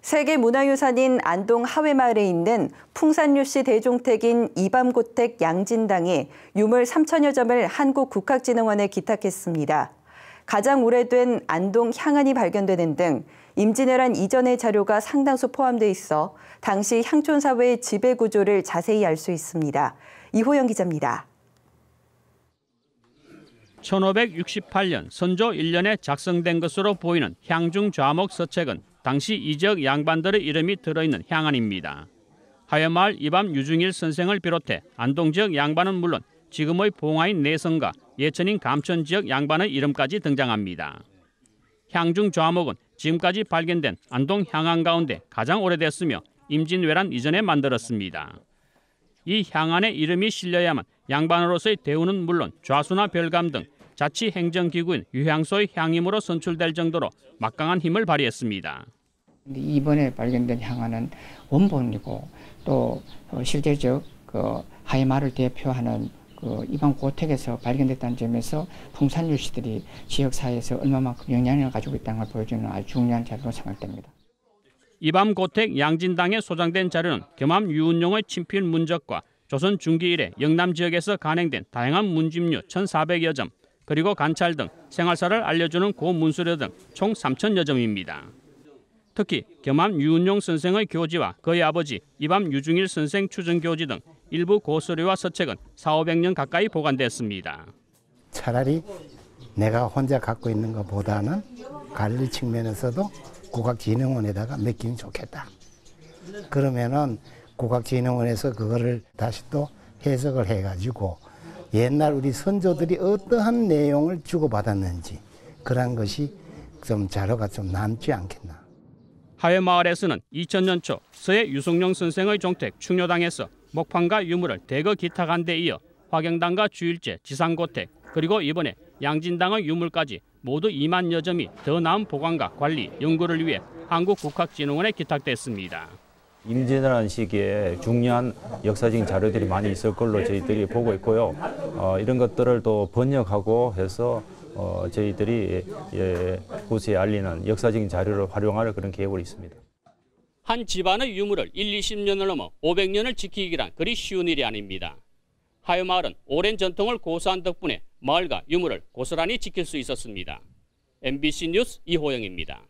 세계문화유산인 안동 하회마을에 있는 풍산유씨 대종택인 이밤고택 양진당이 유물 3천여 점을 한국국학진흥원에 기탁했습니다. 가장 오래된 안동 향안이 발견되는 등 임진왜란 이전의 자료가 상당수 포함돼 있어 당시 향촌사회의 지배구조를 자세히 알 수 있습니다. 이호영 기자입니다. 1568년 선조 1년에 작성된 것으로 보이는 향중좌목 서책은 당시 이 지역 양반들의 이름이 들어있는 향안입니다. 하회마을 이밤 유중일 선생을 비롯해 안동 지역 양반은 물론 지금의 봉화인 내성과 예천인 감천 지역 양반의 이름까지 등장합니다. 향중좌목은 지금까지 발견된 안동 향안 가운데 가장 오래됐으며 임진왜란 이전에 만들었습니다. 이 향안의 이름이 실려야만 양반으로서의 대우는 물론 좌수나 별감 등 자치행정기구인 유향소의 향임으로 선출될 정도로 막강한 힘을 발휘했습니다. 이번에 발견된 향안은 원본이고 또 실제적 하회마을을 대표하는 이밤고택에서 발견됐다는 점에서 풍산유씨들이 지역사회에서 얼마만큼 영향력을 가지고 있다는 걸 보여주는 아주 중요한 자료로 생각됩니다. 이밤고택 양진당에 소장된 자료는 겸암 유은룡의 친필 문적과 조선 중기 이래 영남 지역에서 간행된 다양한 문집류 1,400여 점, 그리고 관찰 등 생활사를 알려주는 고문수료 등 총 3,000여 점입니다. 특히 겸암 유은룡 선생의 교지와 그의 아버지 이밤 유중일 선생 추정교지 등 일부 고서류와 서책은 400~500년 가까이 보관됐습니다. 차라리 내가 혼자 갖고 있는 것보다는 관리 측면에서도 국악진흥원에다가 맡기면 좋겠다. 그러면은 국악진흥원에서 그거를 다시 또 해석을 해가지고 옛날 우리 선조들이 어떠한 내용을 주고받았는지 그런 것이 좀 자료가 좀 남지 않겠나. 하회마을에서는 2000년 초 서해 유성룡 선생의 종택 충효당에서 목판과 유물을 대거 기탁한 데 이어 화경당과 주일제, 지상고택, 그리고 이번에 양진당의 유물까지 모두 2만여 점이 더 나은 보관과 관리, 연구를 위해 한국국학진흥원에 기탁됐습니다. 임진왜란 시기에 중요한 역사적인 자료들이 많이 있을 걸로 저희들이 보고 있고요. 이런 것들을 또 번역하고 해서 저희들이 후세에 알리는 역사적인 자료를 활용할 그런 계획으로 있습니다. 한 집안의 유물을 20년을 넘어 500년을 지키기란 그리 쉬운 일이 아닙니다. 하회마을은 오랜 전통을 고수한 덕분에 마을과 유물을 고스란히 지킬 수 있었습니다. MBC 뉴스 이호영입니다.